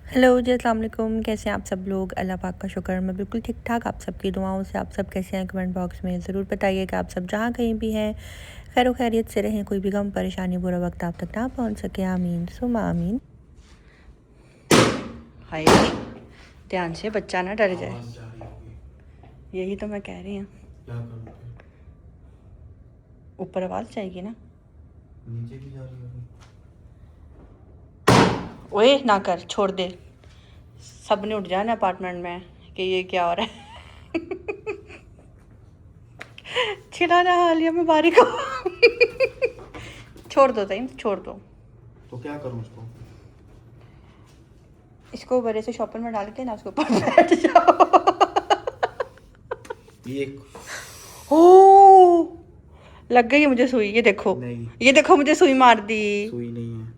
Hello जी, अस्सलाम वालेकुम। कैसे हैं आप सब लोग? अल्लाह पाक का शुक्र, मैं बिल्कुल ठीक ठाक। आप सबकी दुआओं से आप सब कैसे हैं? कमेंट बॉक्स में ज़रूर बताइए कि आप सब जहाँ कहीं भी हैं खैर खैरियत से रहें, कोई भी गम परेशानी बुरा वक्त आप तक ना पहुँच सके। आमीन सुमा आमीन। हाय, ध्यान से, बच्चा ना डर जाए। आवाज जा रही होगी। यही तो मैं कह रही हूँ, क्या करूँ फिर? ऊपर आवाज़ जाएगी ना। नीचे भी जा रही होगी। ओए ना कर, छोड़ दे। सब ने उठ जाना अपार्टमेंट में कि ये क्या हो रहा है। छिलाना हालिया में बारी को। छोड़ दो तईम, छोड़ दो तो क्या करूँ उसको? इसको। बड़े से शॉपर में डाल के ना उसके ऊपर बैठ जाओ। ये ओ, लग गई है मुझे सुई। ये देखो, नहीं, ये देखो, मुझे सुई मार दी। सुई नहीं है।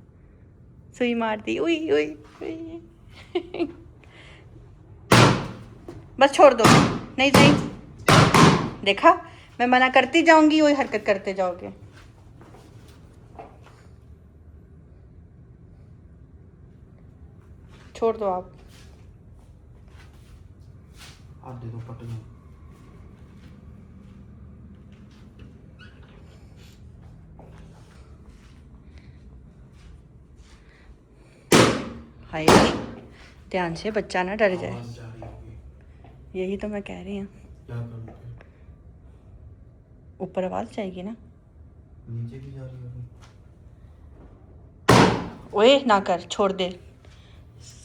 सुई मार दी। उई उई उई। बस छोड़ दो। नहीं नहीं, देखा, मैं मना करती जाऊंगी, वही हरकत करते जाओगे। छोड़ दो आप। आप दे दो, पट गए। हाय, ध्यान से, बच्चा ना डर जाए। आवाज जा रही होगी। यही तो मैं कह रही हूँ, क्या करूँ फिर? ऊपर आवाज़ जाएगी ना। नीचे भी जा रही होगी। ओए ना कर, छोड़ दे।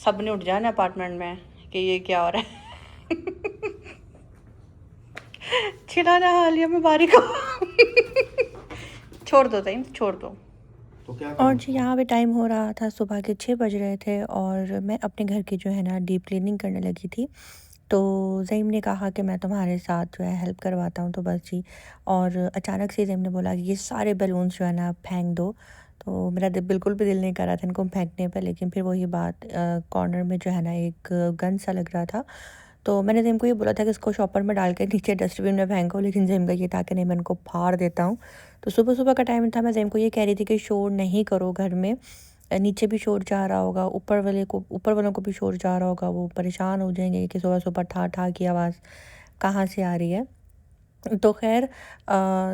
सब ने उठ जाना अपार्टमेंट में कि ये क्या हो रहा है। छिलाना हालिया में बारी को। छोड़ दो तईम, छोड़ दो। तो क्या और करूँ जी, उसको? यहाँ पे टाइम हो रहा था, सुबह के 6 बज रहे थे और मैं अपने घर की जो है ना डीप क्लीनिंग करने लगी थी। तो ज़ईम ने कहा कि मैं तुम्हारे साथ जो है हेल्प करवाता हूँ, तो बस जी। और अचानक से ज़ईम ने बोला कि ये सारे बैलून्स जो है ना फेंक दो। तो मेरा बिल्कुल भी दिल नहीं कर रहा था इनको फेंकने पर, लेकिन फिर वही बात, कॉर्नर में जो है ना एक गन सा लग रहा था। तो मैंने ज़ेम को ये बोला था कि इसको शॉपर में डाल के नीचे डस्टबिन में फेंको, लेकिन ज़ेम का ये था कि नहीं, मैं इनको फाड़ देता हूँ। तो सुबह-सुबह का टाइम था, मैं ज़ेम को ये कह रही थी कि शोर नहीं करो घर में। नीचे भी शोर जा रहा होगा, ऊपर वालों को भी शोर जा रहा होगा, वो परेशान हो जाएँगे कि सुबह-सुबह ठा-ठा की आवाज़ कहाँ से आ रही है। तो ख़ैर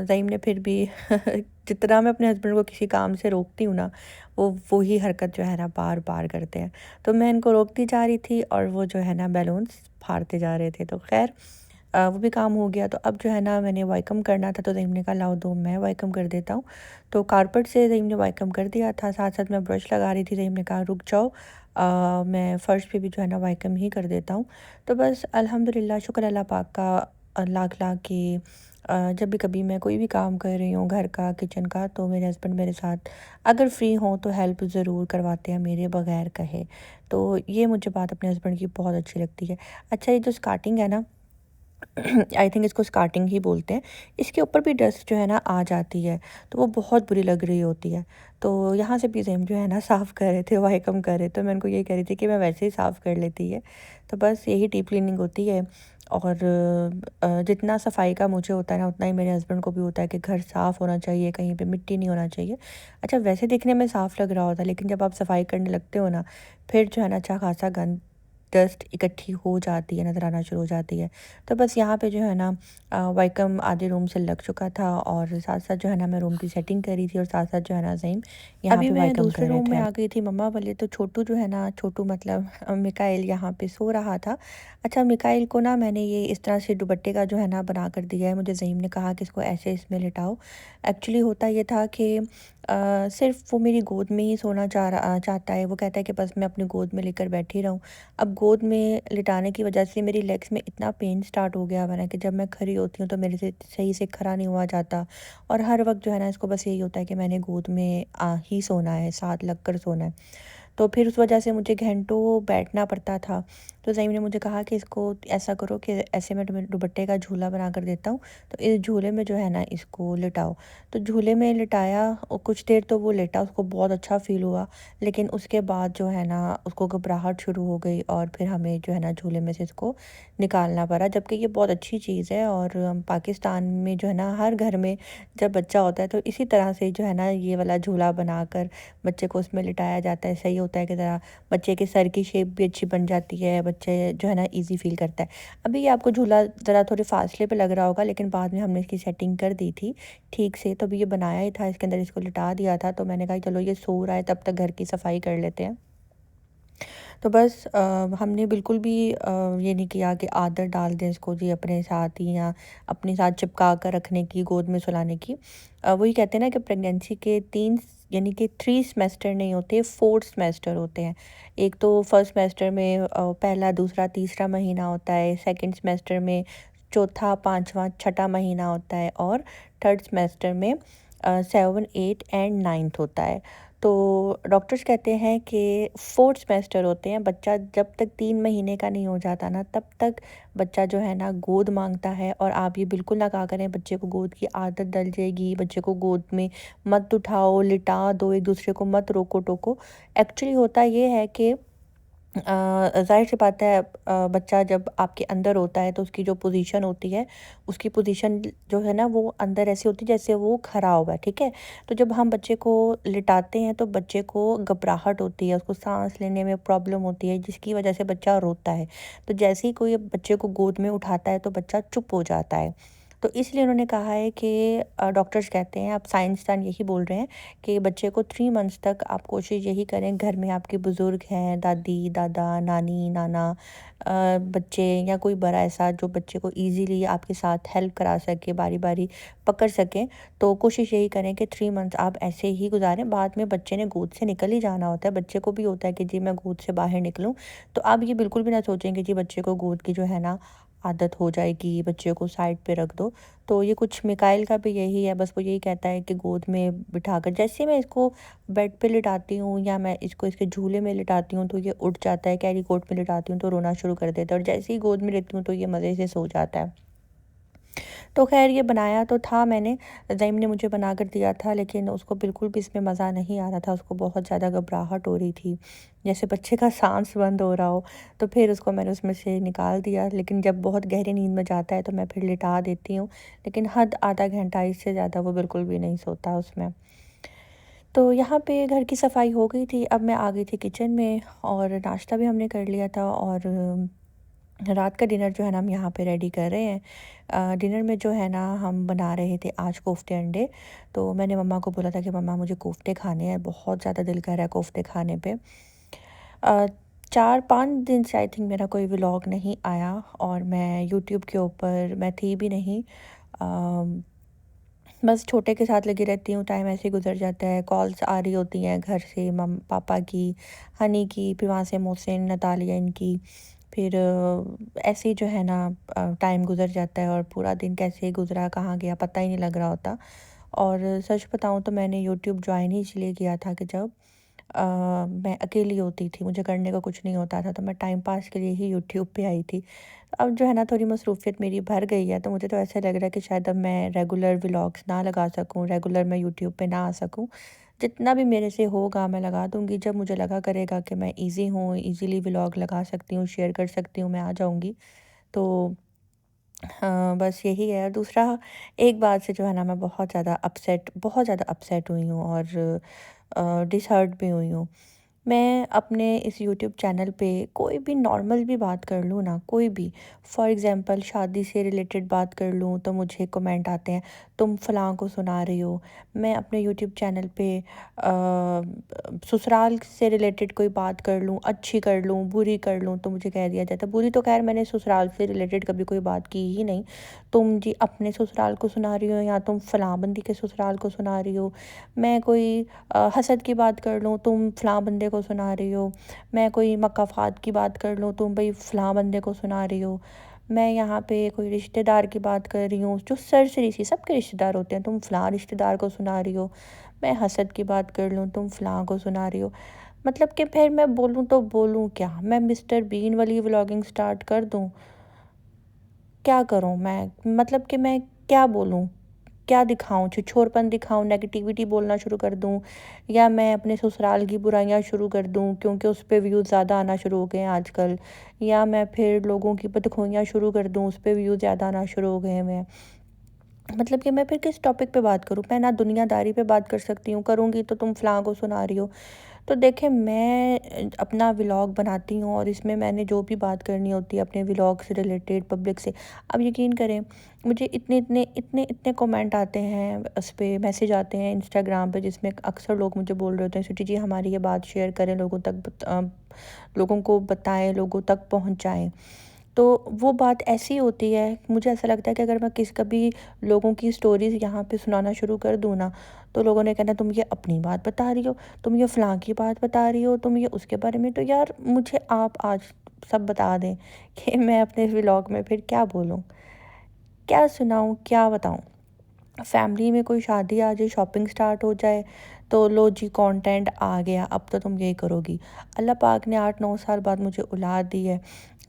ज़ईम ने फिर भी जितना मैं अपने हस्बैंड को किसी काम से रोकती हूँ ना, वो ही हरकत जो है ना बार-बार करते हैं। तो मैं इनको रोकती जा रही थी और वो जो है ना बैलून्स फाड़ते जा रहे थे। तो ख़ैर वो भी काम हो गया। तो अब जो है ना मैंने वाइकम करना था, तो ज़ईम ने कहा लाओ दो मैं वाइकम कर देता हूँ। तो कारपेट से ज़ईम ने वाइकम कर दिया था, साथ-साथ मैं ब्रश लगा रही थी। ज़ईम ने कहा रुक जाओ, मैं फ़र्श पे भी जो है ना वाइकम ही कर देता हूँ। तो बस अल्हम्दुलिल्लाह, शुक्र अल्लाह पाक का लाख-लाख कि जब भी कभी मैं कोई भी काम कर रही हूँ घर का, किचन का, तो मेरे हस्बैंड मेरे साथ अगर फ्री हों तो हेल्प ज़रूर करवाते हैं मेरे बगैर कहे। तो ये मुझे बात अपने हस्बैंड की बहुत अच्छी लगती है। अच्छा, ये जो स्कार्टिंग है ना, आई थिंक इसको स्कार्टिंग ही बोलते हैं। इसके ऊपर भी डस्ट जो है ना आ जाती है, तो वो बहुत बुरी लग रही होती है। तो यहाँ से भी ज़ेम जो है ना साफ़ कर रहे थे, वाइकम कर रहे, तो मैं उनको ये कह रही थी कि मैं वैसे ही साफ़ कर लेती है। तो बस यही डीप क्लीनिंग होती है। और जितना सफाई का मुझे होता है ना, उतना ही मेरे हस्बैंड को भी होता है कि घर साफ़ होना चाहिए, कहीं पे मिट्टी नहीं होना चाहिए। अच्छा, वैसे दिखने में साफ़ लग रहा होता है, लेकिन जब आप सफाई करने लगते हो ना, फिर जो है ना अच्छा खासा गंद डस्ट इकट्ठी हो जाती है, नज़र आना शुरू हो जाती है। तो बस यहाँ पे जो है ना वाइकम आधे रूम से लग चुका था और साथ-साथ जो है ना मैं रूम की सेटिंग करी थी और साथ-साथ जो है ना ज़हीम यहाँ अभी पे मैं वाइकम दूसरे कर रहे रूम में थे। आ गई थी मम्मा वाले, तो छोटू जो है ना, छोटू मतलब मिकाइल यहाँ पे सो रहा था। अच्छा, मिकाइल को ना मैंने ये इस तरह से दुपट्टे का जो है ना बना कर दिया है। मुझे ज़हीम ने कहा कि इसको ऐसे इसमें लिटाओ। एक्चुअली होता ये था कि सिर्फ़ वो मेरी गोद में ही सोना चाहता है। वो कहता है कि बस मैं अपनी गोद में लेकर बैठी रहूँ। अब गोद में लिटाने की वजह से मेरी लेग्स में इतना पेन स्टार्ट हो गया हुआ है कि जब मैं खड़ी होती हूँ तो मेरे से सही से खड़ा नहीं हुआ जाता। और हर वक़्त जो है ना इसको बस यही होता है कि मैंने गोद में ही सोना है, साथ लग कर सोना है। तो फिर उस वजह से मुझे घंटों बैठना पड़ता था। तो ज़ईम ने मुझे कहा कि इसको ऐसा करो कि ऐसे मैं तुम्हें दुपट्टे का झूला बना कर देता हूँ, तो इस झूले में जो है ना इसको लिटाओ। तो झूले में लिटाया और कुछ देर तो वो लेटा, उसको बहुत अच्छा फ़ील हुआ। लेकिन उसके बाद जो है ना उसको घबराहट शुरू हो गई और फिर हमें जो है ना झूले में से इसको निकालना पड़ा। जबकि ये बहुत अच्छी चीज़ है और पाकिस्तान में जो है ना हर घर में जब बच्चा होता है तो इसी तरह से जो है ना ये वाला झूला बनाकर बच्चे को उसमें लिटाया जाता है। सही होता है कि ज़रा बच्चे के सर की शेप भी अच्छी बन जाती है, बच्चे जो है ना ईज़ी फ़ील करता है। अभी ये आपको झूला ज़रा थोड़े फासले पे लग रहा होगा, लेकिन बाद में हमने इसकी सेटिंग कर दी थी ठीक से। तो अभी ये बनाया ही था, इसके अंदर इसको लिटा दिया था, तो मैंने कहा चलो ये सो रहा है तब तक घर की सफाई कर लेते हैं। तो बस हमने बिल्कुल भी ये नहीं किया कि आदत डाल दें इसको जी अपने साथ ही, या अपने साथ चिपका कर रखने की, गोद में सुलाने की। वही कहते हैं ना कि प्रेगनेंसी के 3 यानी कि 3 सेमेस्टर नहीं होते, 4 सेमेस्टर होते हैं। एक तो फर्स्ट सेमेस्टर में पहला, दूसरा, तीसरा महीना होता है, सेकंड सेमेस्टर में चौथा, पाँचवा, छठा महीना होता है, और थर्ड सेमेस्टर में 7, 8 एंड 9th होता है। तो डॉक्टर्स कहते हैं कि 4th सेमेस्टर होते हैं। बच्चा जब तक 3 महीने का नहीं हो जाता ना, तब तक बच्चा जो है ना गोद मांगता है। और आप ये बिल्कुल ना कहा करें बच्चे को गोद की आदत डल जाएगी, बच्चे को गोद में मत उठाओ, लिटा दो, एक दूसरे को मत रोको टोको। एक्चुअली होता ये है कि ज़ाहिर-सी बात है, बच्चा जब आपके अंदर होता है तो उसकी जो पोज़ीशन होती है, उसकी पोज़ीशन जो है ना वो अंदर ऐसी होती है जैसे वो खड़ा हुआ है, ठीक है? तो जब हम बच्चे को लिटाते हैं तो बच्चे को घबराहट होती है, उसको साँस लेने में प्रॉब्लम होती है, जिसकी वजह से बच्चा रोता है। तो जैसे ही कोई बच्चे को गोद में उठाता है तो बच्चा चुप हो जाता है। तो इसलिए उन्होंने कहा है कि डॉक्टर्स कहते हैं, अब साइंसदान यही बोल रहे हैं कि बच्चे को 3 मंथ्स तक आप कोशिश यही करें, घर में आपके बुज़ुर्ग हैं, दादी, दादा, नानी, नाना, बच्चे या कोई बड़ा ऐसा जो बच्चे को ईज़िली आपके साथ हेल्प करा सके, बारी-बारी पकड़ सकें, तो कोशिश यही करें कि 3 मंथ्स आप ऐसे ही गुज़ारें। बाद में बच्चे ने गोद से निकल ही जाना होता है, बच्चे को भी होता है कि जी मैं गोद से बाहर निकलूँ। तो आप ये बिल्कुल भी ना सोचें कि जी बच्चे को गोद की जो है ना आदत हो जाएगी, बच्चे को साइड पे रख दो। तो ये कुछ मिकाइल का भी यही है, बस वो यही कहता है कि गोद में बिठाकर जैसे मैं इसको बेड पे लिटाती हूँ या मैं इसको इसके झूले में लिटाती हूँ तो ये उठ जाता है, कैरीकोट में लिटाती हूँ तो रोना शुरू कर देता है, और जैसे ही गोद में लेती हूँ तो ये मज़े से सो जाता है। तो ख़ैर ये बनाया तो था मैंने, ज़ईम ने मुझे बना कर दिया था, लेकिन उसको बिल्कुल भी इसमें मज़ा नहीं आ रहा था, उसको बहुत ज़्यादा घबराहट हो रही थी, जैसे बच्चे का साँस बंद हो रहा हो। तो फिर उसको मैंने उसमें से निकाल दिया, लेकिन जब बहुत गहरी नींद में जाता है तो मैं फिर लिटा देती हूँ, लेकिन हद आधा घंटा, इससे ज़्यादा वो बिल्कुल भी नहीं सोता उसमें। तो यहाँ पे घर की सफाई हो गई थी, अब मैं आ गई थी किचन में, और नाश्ता भी हमने कर लिया था, और रात का डिनर जो है ना हम यहाँ पे रेडी कर रहे हैं। डिनर में जो है ना हम बना रहे थे आज कोफ्ते अंडे। तो मैंने मम्मा को बोला था कि मम्मा मुझे कोफ्ते खाने हैं, बहुत ज़्यादा दिल कर रहा है कोफ्ते खाने पे। 4-5 दिन से आई थिंक मेरा कोई व्लॉग नहीं आया, और मैं यूट्यूब के ऊपर मैं थी भी नहीं। अ, बस छोटे के साथ लगी रहती हूँ, टाइम ऐसे ही गुज़र जाता है। कॉल्स आ रही होती हैं घर से, मम पापा की, हनी की, फिर वहाँ से मोहसिन, नतालिया इनकी। फिर ऐसे ही जो है ना टाइम गुज़र जाता है, और पूरा दिन कैसे गुज़रा, कहाँ गया, पता ही नहीं लग रहा होता। और सच बताऊँ तो मैंने यूट्यूब जॉइन ही इसलिए किया था कि जब मैं अकेली होती थी, मुझे करने को कुछ नहीं होता था, तो मैं टाइम पास के लिए ही यूट्यूब पे आई थी। अब जो है ना थोड़ी मसरूफ़ियत मेरी बढ़ गई है, तो मुझे तो ऐसा लग रहा है कि शायद अब मैं रेगुलर व्लॉग्स ना लगा सकूँ, रेगुलर मैं यूट्यूब पे ना आ सकूँ। जितना भी मेरे से होगा मैं लगा दूँगी, जब मुझे लगा करेगा कि मैं ईज़ी हूँ, ईज़िली व्लॉग लगा सकती हूँ, शेयर कर सकती हूँ, मैं आ जाऊँगी। तो हाँ, बस यही है। दूसरा, एक बात से जो है ना मैं बहुत ज़्यादा अपसेट हुई हूँ, और डिसहर्ट भी हुई हूँ। मैं अपने इस यूट्यूब चैनल पे कोई भी नॉर्मल भी बात कर लूँ ना, कोई भी, फॉर एग्ज़ाम्पल शादी से रिलेटेड बात कर लूँ तो मुझे कमेंट आते हैं, तुम फलाँ को सुना रही हो। मैं अपने यूट्यूब चैनल पे ससुराल से रिलेटेड कोई बात कर लूँ, अच्छी कर लूँ, बुरी कर लूँ, तो मुझे कह दिया जाता है, बुरी तो ख़ैर मैंने ससुराल से रिलेटेड कभी कोई बात की ही नहीं। तुम जी अपने ससुराल को सुना रही हो, या तुम फलाँ बंदी के ससुराल को सुना रही हो। मैं कोई हसद की बात कर लूँ, तुम फलाँ बंदे को सुना रही हो। मैं कोई मकाफ़ात की बात कर लूँ, तुम भई फलाँ बंदे को सुना रही हो। मैं यहाँ पे कोई रिश्तेदार की बात कर रही हूँ, जो सरसरी-सी सबके रिश्तेदार होते हैं, तुम फलाँ रिश्तेदार को सुना रही हो। मैं हसद की बात कर लूँ, तुम फलाँ को सुना रही हो। मतलब कि फिर मैं बोलूँ तो बोलूँ क्या? मैं मिस्टर बीन वाली व्लॉगिंग स्टार्ट कर दूँ? क्या करूँ मैं? मतलब कि मैं क्या बोलूँ? क्या दिखाऊँ? छिछोरपन दिखाऊँ, नेगेटिविटी बोलना शुरू कर दूँ, या मैं अपने ससुराल की बुराइयाँ शुरू कर दूँ क्योंकि उस पे व्यूज़ ज़्यादा आना शुरू हो गए हैं आजकल, या मैं फिर लोगों की बदख़ुइयाँ शुरू कर दूँ, उस पे व्यूज़ ज़्यादा आना शुरू हो गए हैं। मतलब कि मैं फिर किस टॉपिक पे बात करूँ? मैं ना दुनियादारी पे बात कर सकती हूँ, करूँगी तो तुम फ़लाँ को सुना रही हो। तो देखिए मैं अपना व्लॉग बनाती हूँ और इसमें मैंने जो भी बात करनी होती है अपने व्लॉग से रिलेटेड पब्लिक से, अब यकीन करें मुझे इतने कमेंट आते हैं, उस पे मैसेज आते हैं इंस्टाग्राम पे, जिसमें अक्सर लोग मुझे बोल रहे होते हैं स्वीटी जी हमारी ये बात शेयर करें, लोगों को बताएं, लोगों तक पहुँचाएँ। तो वो बात ऐसी होती है, मुझे ऐसा लगता है कि अगर मैं कभी लोगों की स्टोरीज़ यहाँ पे सुनाना शुरू कर दूँ ना, तो लोगों ने कहना तुम ये अपनी बात बता रही हो, तुम ये फ़लाँ की बात बता रही हो, तुम ये उसके बारे में। तो यार मुझे आप आज सब बता दें कि मैं अपने व्लॉग में फिर क्या बोलूँ? क्या सुनाऊँ, क्या बताऊँ? फैमिली में कोई शादी आ जाए, शॉपिंग स्टार्ट हो जाए, तो लो जी कंटेंट आ गया, अब तो तुम यही करोगी। अल्लाह पाक ने 8-9 साल बाद मुझे औलाद दी है।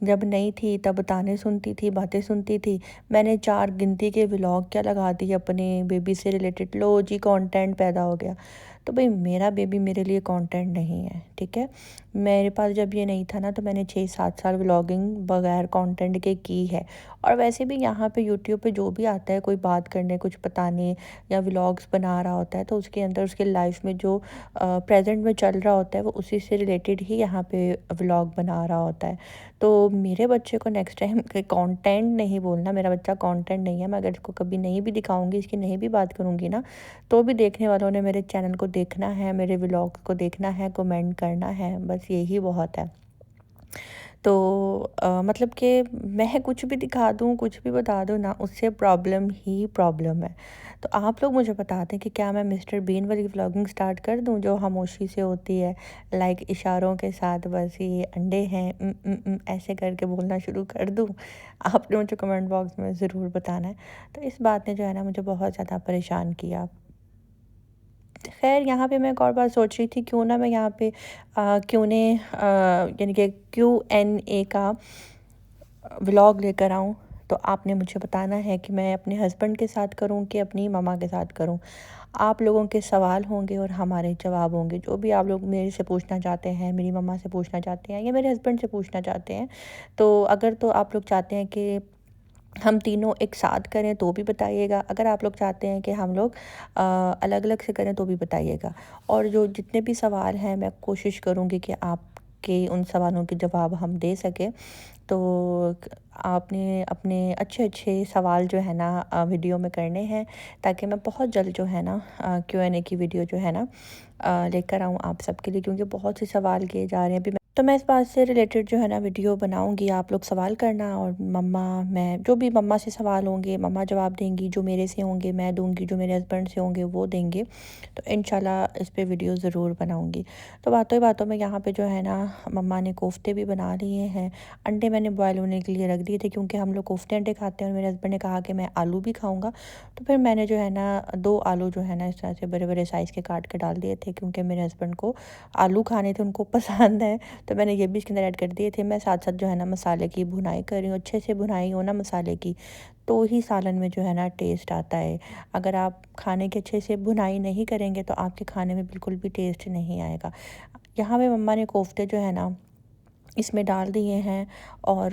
जब नहीं थी तब ताने सुनती थी, बातें सुनती थी। मैंने 4 गिनती के व्लॉग क्या लगा दिए अपने बेबी से रिलेटेड, लो जी कंटेंट पैदा हो गया। तो भई मेरा बेबी मेरे लिए कंटेंट नहीं है, ठीक है? मेरे पास जब ये नहीं था ना, तो मैंने 6-7 साल व्लॉगिंग बगैर कंटेंट के की है। और वैसे भी यहाँ पे यूट्यूब पे जो भी आता है कोई बात करने, कुछ बताने या व्लॉग्स बना रहा होता है, तो उसके अंदर उसके लाइफ में जो प्रेजेंट में चल रहा होता है वो उसी से रिलेटेड ही यहाँ पे व्लॉग बना रहा होता है। तो मेरे बच्चे को नेक्स्ट टाइम कंटेंट नहीं बोलना, मेरा बच्चा कंटेंट नहीं है। मैं अगर इसको कभी नहीं भी दिखाऊंगी, इसकी नहीं भी बात करूंगी ना, तो भी देखने वालों ने मेरे चैनल को देखना है, मेरे व्लॉग्स को देखना है, कमेंट करना है, बस यही बहुत है। तो मतलब कि मैं कुछ भी दिखा दूँ, कुछ भी बता दूँ ना, उससे प्रॉब्लम ही प्रॉब्लम है। तो आप लोग मुझे बता दें कि क्या मैं मिस्टर बीन वाली व्लॉगिंग स्टार्ट कर दूँ जो खामोशी से होती है, लाइक इशारों के साथ, बस ये अंडे हैं ऐसे करके बोलना शुरू कर दूँ? आपने मुझे कमेंट बॉक्स में ज़रूर बताना है। तो इस बात ने जो है ना मुझे बहुत ज़्यादा परेशान किया। ख़ैर यहाँ पे मैं एक और बात सोच रही थी, क्यों ना मैं यहाँ पे क्यों ने यानी कि Q&A का व्लॉग लेकर आऊँ। तो आपने मुझे बताना है कि मैं अपने हस्बैंड के साथ करूँ कि अपनी मम्मा के साथ करूँ। आप लोगों के सवाल होंगे और हमारे जवाब होंगे, जो भी आप लोग मेरे से पूछना चाहते हैं, मेरी मम्मा से पूछना चाहते हैं या मेरे हस्बैंड से पूछना चाहते हैं। तो अगर तो आप लोग चाहते हैं कि हम तीनों एक साथ करें तो भी बताइएगा, अगर आप लोग चाहते हैं कि हम लोग अलग अलग से करें तो भी बताइएगा। और जो जितने भी सवाल हैं मैं कोशिश करूँगी कि आपके उन सवालों के जवाब हम दे सकें। तो आपने अपने अच्छे अच्छे सवाल जो है ना वीडियो में करने हैं, ताकि मैं बहुत जल्द जो है ना Q&A की वीडियो जो है ना लेकर आऊँ आप सबके लिए, क्योंकि बहुत से सवाल किए जा रहे हैं अभी। तो मैं इस बात से रिलेटेड जो है ना वीडियो बनाऊंगी, आप लोग सवाल करना और मम्मा, मैं जो भी मम्मा से सवाल होंगे मम्मा जवाब देंगी, जो मेरे से होंगे मैं दूंगी, जो मेरे हस्बैंड से होंगे वो देंगे। तो इंशाल्लाह इस पे वीडियो ज़रूर बनाऊंगी। तो बातों ही बातों में यहाँ पे जो है ना मम्मा ने कोफ्ते भी बना लिए हैं। अंडे मैंने बॉयल होने के लिए रख दिए थे, क्योंकि हम लोग कोफ्ते अंडे खाते हैं और मेरे हस्बैंड ने कहा कि मैं आलू भी खाऊंगा। तो फिर मैंने जो है ना 2 आलू जो है ना इस तरह से बड़े बड़े साइज़ के काट के डाल दिए थे, क्योंकि मेरे हस्बैंड को आलू खाने थे, उनको पसंद है। तो मैंने ये भी इसके अंदर ऐड कर दिए थे। मैं साथ-साथ जो है ना मसाले की भुनाई कर रही हूँ, अच्छे से भुनाई हो ना मसाले की, तो ही सालन में जो है ना टेस्ट आता है। अगर आप खाने के अच्छे से भुनाई नहीं करेंगे तो आपके खाने में बिल्कुल भी टेस्ट नहीं आएगा। यहाँ पे मम्मा ने कोफ्ते जो है ना इसमें डाल दिए हैं, और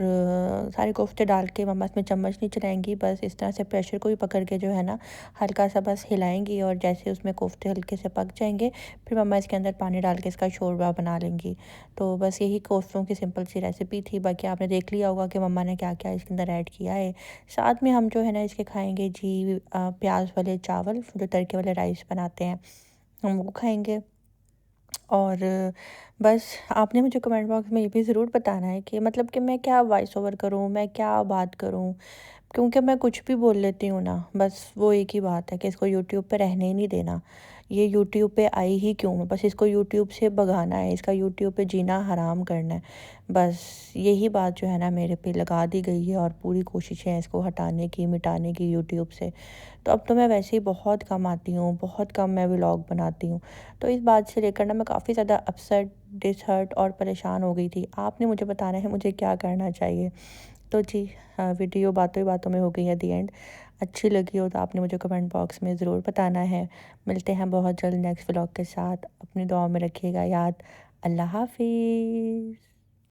सारे कोफ्ते डाल के मम्मा इसमें चम्मच नहीं चलाएँगी, बस इस तरह से प्रेशर को भी पकड़ के जो है ना हल्का सा बस हिलाएँगी, और जैसे उसमें कोफ्ते हल्के से पक जाएँगे फिर मम्मा इसके अंदर पानी डाल के इसका शोरबा बना लेंगी। तो बस यही कोफ्तों की सिंपल सी रेसिपी थी। बाकी आपने देख लिया होगा कि मम्मा ने क्या-क्या इसके अंदर ऐड किया है। साथ में हम जो है ना इसके खाएँगे जी प्याज़ वाले चावल, जो तड़के वाले राइस बनाते हैं, हम वो खाएँगे। और बस आपने मुझे कमेंट बॉक्स में ये भी ज़रूर बताना है कि मतलब कि मैं क्या वॉइस ओवर करूँ, मैं क्या बात करूँ? क्योंकि मैं कुछ भी बोल लेती हूँ ना, बस वो एक ही बात है कि इसको यूट्यूब पे रहने ही नहीं देना। ये यूट्यूब पे आई ही क्यों है? बस इसको यूट्यूब से भगाना है, इसका यूट्यूब पे जीना हराम करना है। बस यही बात जो है ना मेरे पे लगा दी गई है, और पूरी कोशिशें हैं इसको हटाने की, मिटाने की यूट्यूब से। तो अब तो मैं वैसे ही बहुत कम आती हूँ, बहुत कम मैं व्लॉग बनाती हूँ। तो इस बात से लेकर ना मैं काफ़ी ज़्यादा अपसेट, डिसहर्ट और परेशान हो गई थी। आपने मुझे बताना है मुझे क्या करना चाहिए। तो जी वीडियो बातों ही बातों में हो गई है दी एंड। अच्छी लगी हो तो आपने मुझे कमेंट बॉक्स में ज़रूर बताना है। मिलते हैं बहुत जल्द नेक्स्ट व्लॉग के साथ। अपनी दुआ में रखिएगा याद। अल्लाह हाफ़िज़।